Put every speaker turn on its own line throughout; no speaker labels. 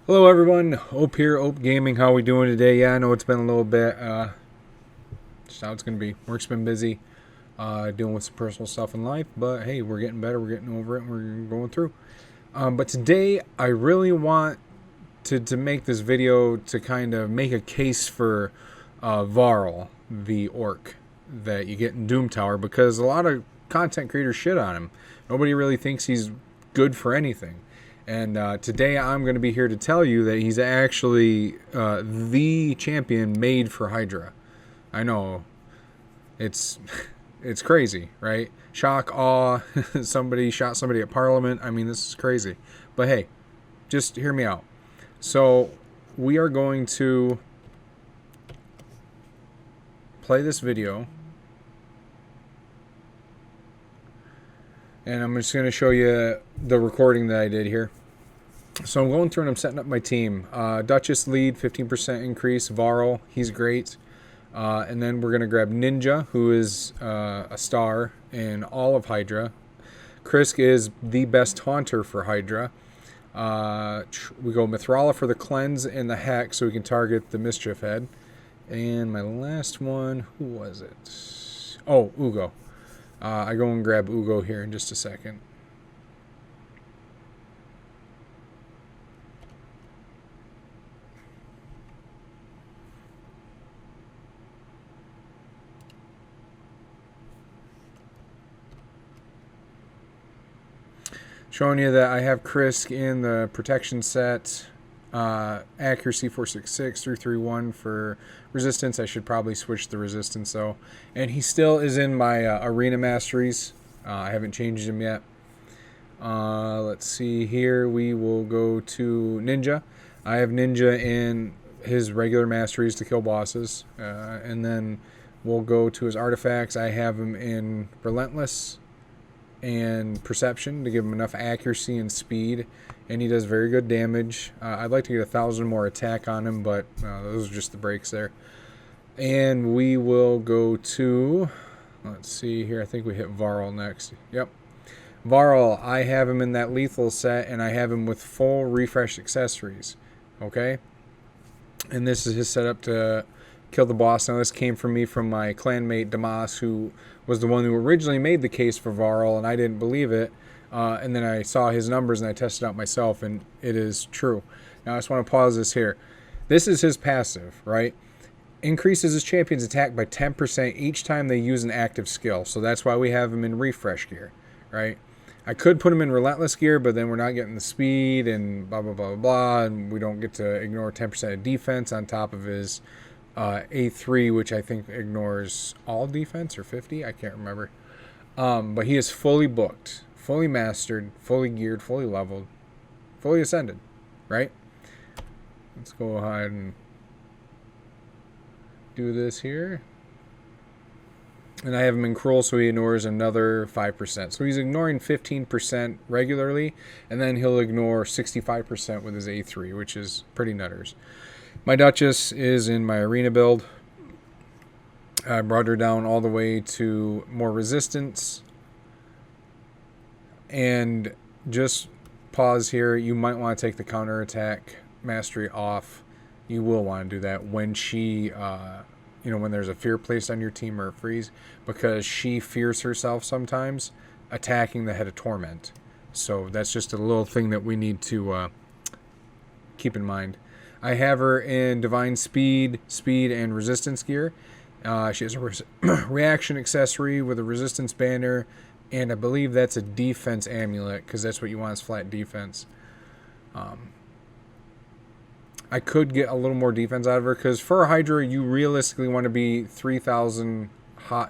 Hello everyone, Ope here, Ope Gaming. How we doing today? Yeah, I know it's been a little bit, just how it's going to be. Work's been busy, dealing with some personal stuff in life, but hey, we're getting better, we're getting over it, and we're going through. But today, I really want to make this video to kind of make a case for Varl, the orc that you get in Doom Tower, because a lot of content creators shit on him. Nobody really thinks he's good for anything. And today I'm going to be here to tell you that he's actually the champion made for Hydra. I know it's it's crazy, right? Shock, awe, somebody shot somebody at Parliament. I mean, this is crazy. But hey, just hear me out. So we are going to play this video. And I'm just going to show you the recording that I did here. So I'm going through and I'm setting up my team. Duchess lead, 15% increase. Varl, he's great. And then we're going to grab Ninja, who is a star in all of Hydra. Krisk is the best haunter for Hydra. We go Mithrala for the cleanse and the hack so we can target the mischief head. And my last one, who was it? Oh, Ugo. I go and grab Ugo here in just a second. Showing you that I have Krisk in the protection set. Accuracy 466, 331 for resistance. I should probably switch the resistance though. And he still is in my arena masteries. I haven't changed him yet. Let's see here. We will go to Ninja. I have Ninja in his regular masteries to kill bosses. And then we'll go to his artifacts. I have him in Relentless and Perception to give him enough accuracy and speed, and he does very good damage. I'd like to get 1,000 more attack on him, but those are just the breaks there. And we will go to, let's see here, I think we hit Varl next. Yep, Varl, I have him in that lethal set, and I have him with full refresh accessories. Okay, and this is his setup to kill the boss. Now, this came from me from my clanmate Damas, who was the one who originally made the case for Varl, and I didn't believe it. And then I saw his numbers and I tested out myself, and it is true. Now, I just want to pause this here. This is his passive, right? Increases his champion's attack by 10% each time they use an active skill. So that's why we have him in refresh gear, right? I could put him in relentless gear, but then we're not getting the speed and blah, blah, blah, blah, blah. And we don't get to ignore 10% of defense on top of his A3, which I think ignores all defense, or 50, I can't remember. But he is fully booked, fully mastered, fully geared, fully leveled, fully ascended, right? Let's go ahead and do this here. And I have him in Cruel, so he ignores another 5%. So he's ignoring 15% regularly, and then he'll ignore 65% with his A3, which is pretty nutters. My Duchess is in my arena build. I brought her down all the way to more resistance. And just pause here. You might want to take the counterattack mastery off. You will want to do that when she, when there's a fear placed on your team or a freeze, because she fears herself sometimes attacking the Head of Torment. So that's just a little thing that we need to keep in mind. I have her in Divine Speed, and Resistance gear. She has a reaction accessory with a Resistance banner, and I believe that's a defense amulet, because that's what you want is flat defense. I could get a little more defense out of her, because for Hydra, you realistically want to be 3,000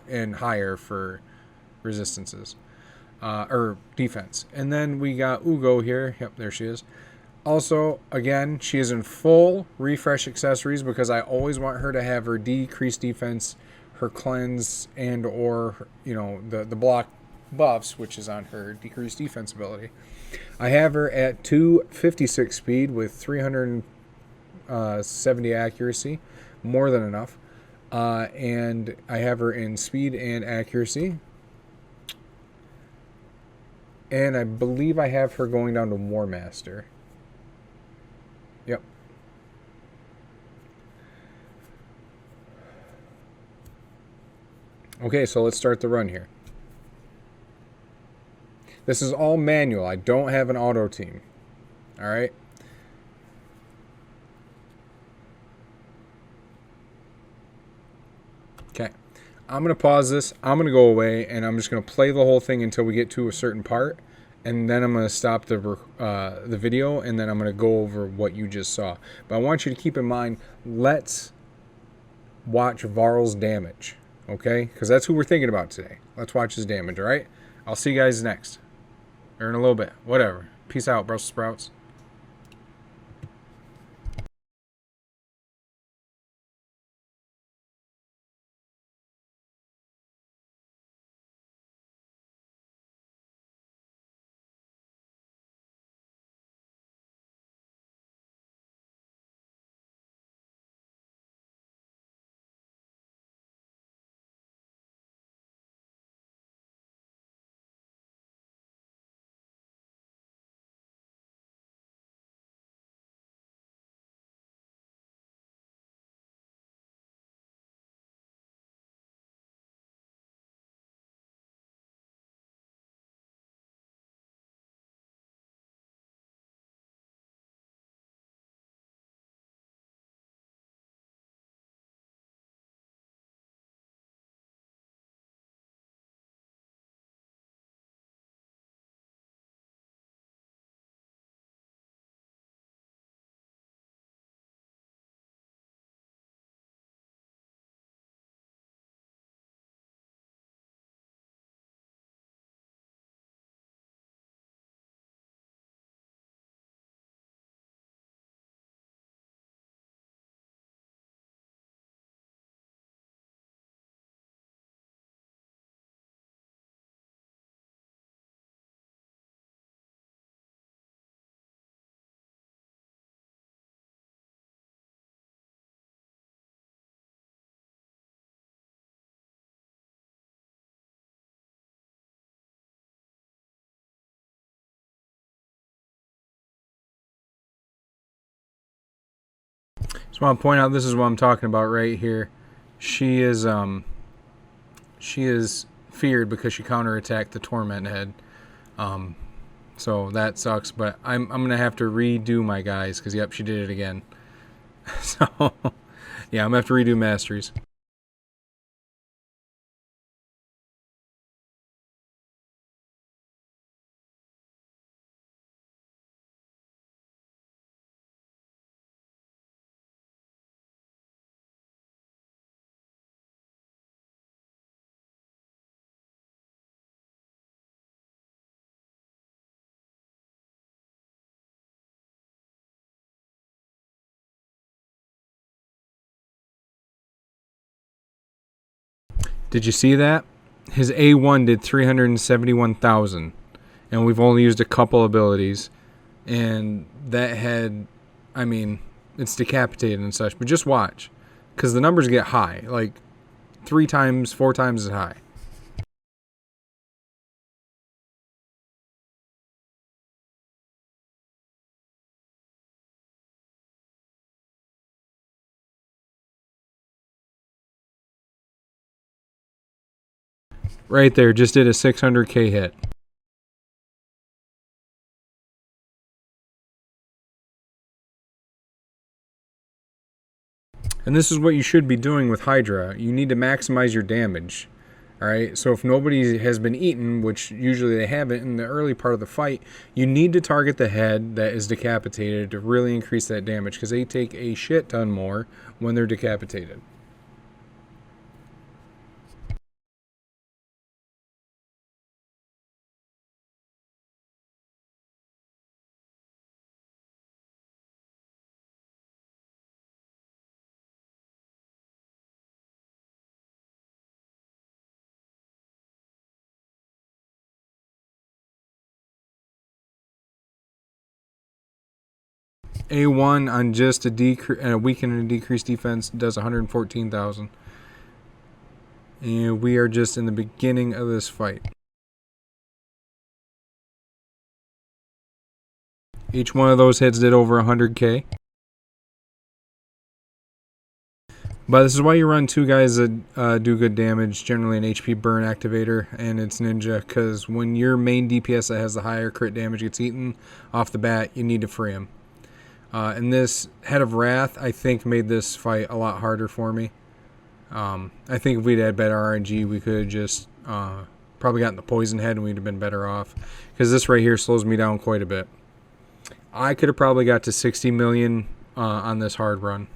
and higher for resistances, or defense. And then we got Ugo here. Yep, there she is. Also, again, she is in full refresh accessories, because I always want her to have her decreased defense, her cleanse, and or the block buffs, which is on her decreased defense ability. I have her at 256 speed with 370 accuracy, more than enough. And I have her in speed and accuracy. And I believe I have her going down to War Master. Yep. Okay, so let's start the run here. This is all manual. I don't have an auto team. All right. Okay. I'm going to pause this. I'm going to go away, and I'm just going to play the whole thing until we get to a certain part, and then I'm going to stop the video, and then I'm going to go over what you just saw. But I want you to keep in mind, let's watch Varl's damage, okay? Because that's who we're thinking about today. Let's watch his damage, all right? I'll see you guys next. Or in a little bit. Whatever. Peace out, Brussels sprouts. Just want to point out, this is what I'm talking about right here. She is feared because she counterattacked the Torment head. So that sucks, but I'm gonna have to redo my guys because yep, she did it again. So yeah, I'm gonna have to redo masteries. Did you see that? His A1 did 371,000, and we've only used a couple abilities, and that head, I mean, it's decapitated and such. But just watch, because the numbers get high, like 3 times, 4 times as high. Right there, just did a 600k hit. And this is what you should be doing with Hydra. You need to maximize your damage. Alright, so if nobody has been eaten, which usually they haven't in the early part of the fight, you need to target the head that is decapitated to really increase that damage, because they take a shit ton more when they're decapitated. A1 on just a weakened and decreased defense does 114,000. And we are just in the beginning of this fight. Each one of those hits did over 100k. But this is why you run two guys that do good damage, generally an HP burn activator, and it's Ninja, because when your main DPS that has the higher crit damage gets eaten off the bat, you need to free him. And this Head of Wrath, I think, made this fight a lot harder for me. I think if we'd had better RNG, we could have just probably gotten the Poison Head and we'd have been better off. Because this right here slows me down quite a bit. I could have probably got to 60 million on this hard run.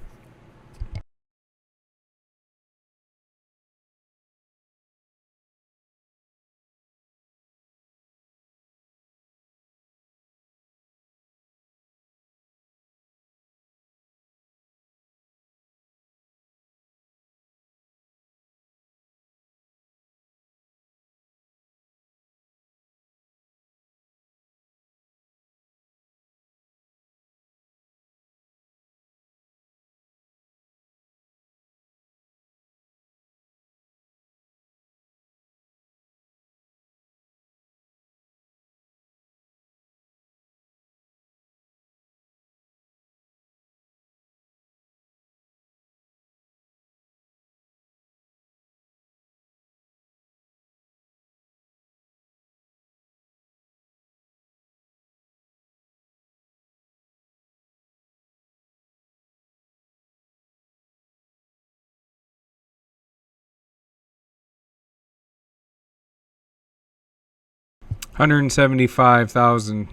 $175,000.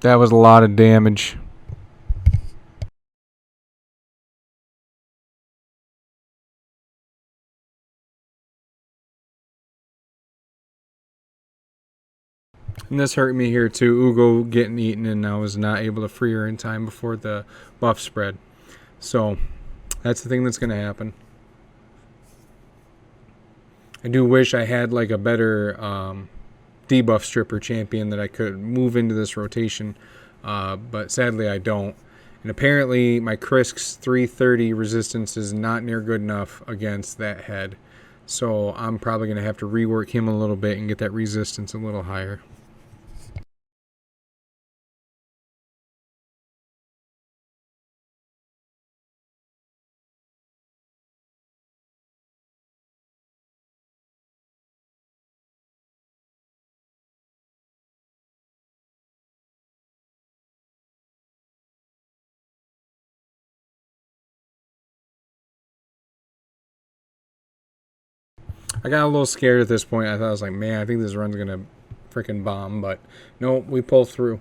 That was a lot of damage. And this hurt me here too. Ugo getting eaten, and I was not able to free her in time before the buff spread. So that's the thing that's going to happen. I do wish I had like a better debuff stripper champion that I could move into this rotation, but sadly I don't. And apparently my Krisk's 330 resistance is not near good enough against that head. So I'm probably going to have to rework him a little bit and get that resistance a little higher. I got a little scared at this point. I thought I was like, man, I think this run's going to freaking bomb. But no, we pull through.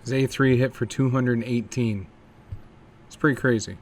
His A3 hit for 218. It's pretty crazy.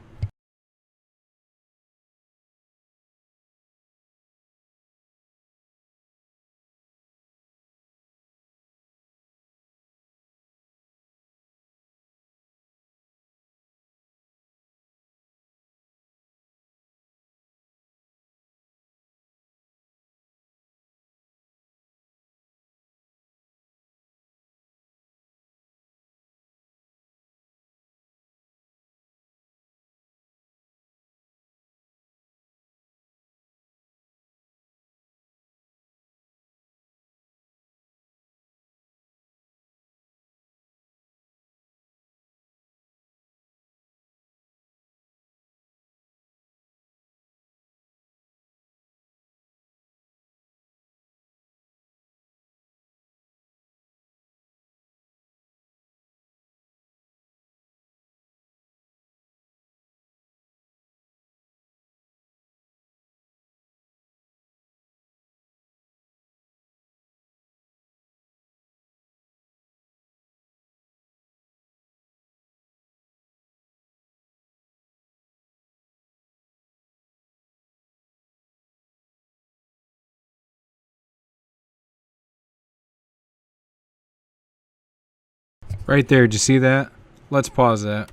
Right there, did you see that? Let's pause that.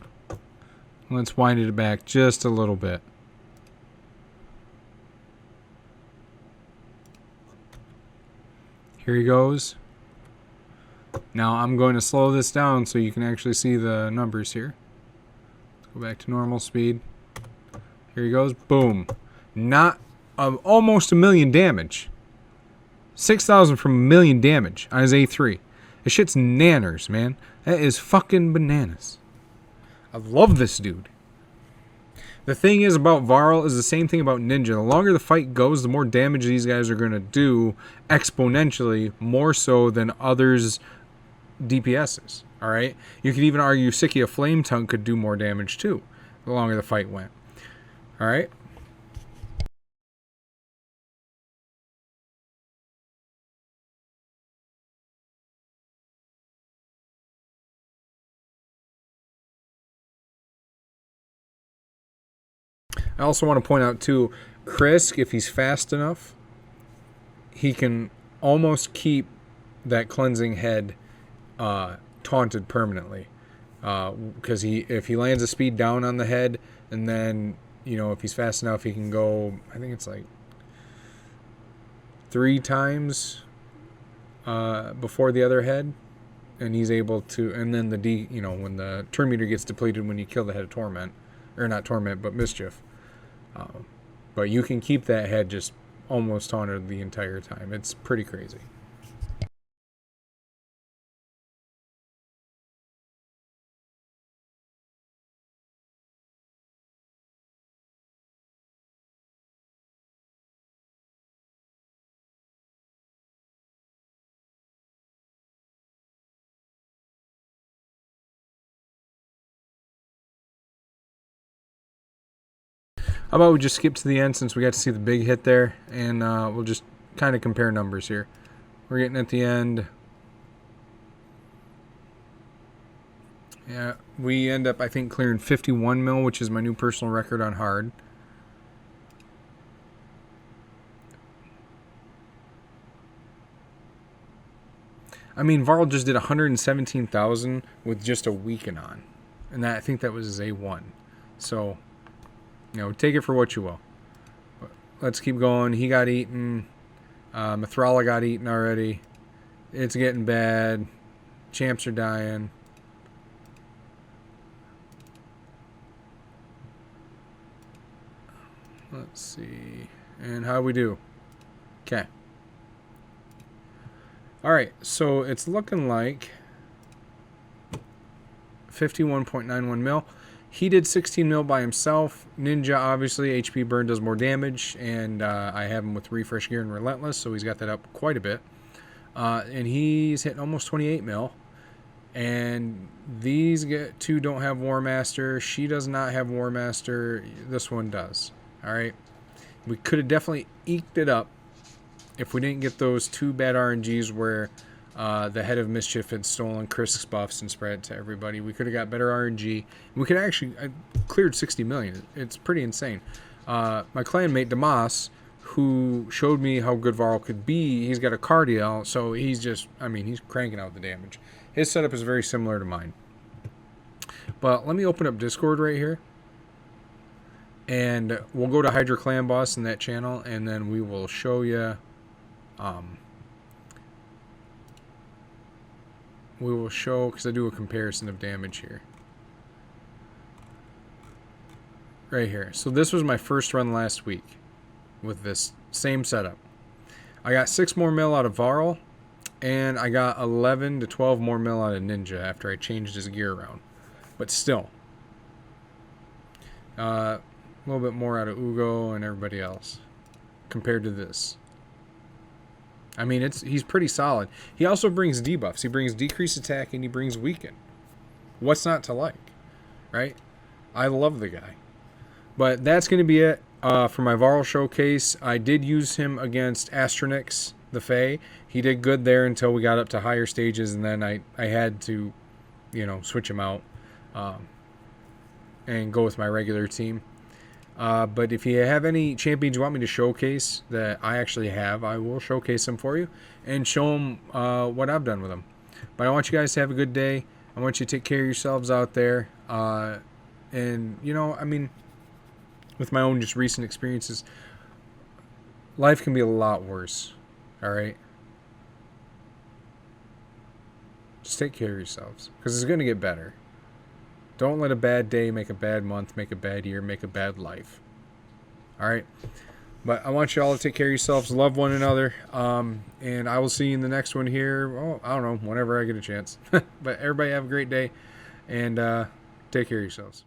Let's wind it back just a little bit. Here he goes. Now I'm going to slow this down so you can actually see the numbers here. Let's go back to normal speed. Here he goes. Boom. Not almost 1,000,000 damage. 6,000 from 1,000,000 damage on his A3. This shit's nanners, man. That is fucking bananas. I love this dude. The thing is about Varl is the same thing about Ninja. The longer the fight goes, the more damage these guys are going to do exponentially, more so than others' DPSs. Alright? You could even argue Sikia Flame Tongue could do more damage too, the longer the fight went. Alright? I also want to point out too, Krisk, if he's fast enough, he can almost keep that cleansing head taunted permanently. Because if he lands a speed down on the head, and then, you know, if he's fast enough, he can go, I think it's like 3 times before the other head, and he's able to, and then when the turn meter gets depleted when you kill the head of Torment, or not Torment, but Mischief. But you can keep that head just almost taunted the entire time. It's pretty crazy. How about we just skip to the end since we got to see the big hit there, and we'll just kind of compare numbers here. We're getting at the end. Yeah, we end up, I think, clearing 51 mil, which is my new personal record on hard. I mean, Varl just did 117,000 with just a weekend on, and I think that was his A1. So, you know, take it for what you will. But let's keep going. He got eaten. Mithrala got eaten already. It's getting bad. Champs are dying. Let's see. And how we do? Okay. Alright, so it's looking like 51.91 mil. He did 16 mil by himself. Ninja, obviously, HP burn does more damage, and I have him with Refresh Gear and Relentless, so he's got that up quite a bit. And he's hitting almost 28 mil. And these two don't have War Master. She does not have War Master. This one does. Alright? We could have definitely eked it up if we didn't get those 2 bad RNGs where the Head of Mischief had stolen Krisk's buffs and spread it to everybody. We could have got better RNG. We could actually... I cleared 60 million. It's pretty insane. My clanmate, Damas, who showed me how good Varl could be, he's got a Cardiel, so he's just... I mean, he's cranking out the damage. His setup is very similar to mine. But let me open up Discord right here. And we'll go to Hydra Clan Boss in that channel, and then we will show you... we will show, because I do a comparison of damage here. Right here. So this was my first run last week with this same setup. I got 6 more mil out of Varl, and I got 11 to 12 more mil out of Ninja after I changed his gear around. But still. A little bit more out of Ugo and everybody else compared to this. I mean, he's pretty solid. He also brings debuffs. He brings decreased attack and he brings weaken. What's not to like, right? I love the guy. But that's going to be it for my Varl showcase. I did use him against Astronix, the Fae. He did good there until we got up to higher stages, and then I had to, you know, switch him out and go with my regular team. But if you have any champions you want me to showcase that I actually have, I will showcase them for you and show them what I've done with them. But I want you guys to have a good day. I want you to take care of yourselves out there. And, you know, I mean, with my own just recent experiences, life can be a lot worse. All right? Just take care of yourselves, because it's going to get better. Don't let a bad day make a bad month, make a bad year, make a bad life. All right? But I want you all to take care of yourselves, love one another, and I will see you in the next one here. Oh, I don't know, whenever I get a chance. But everybody have a great day, and take care of yourselves.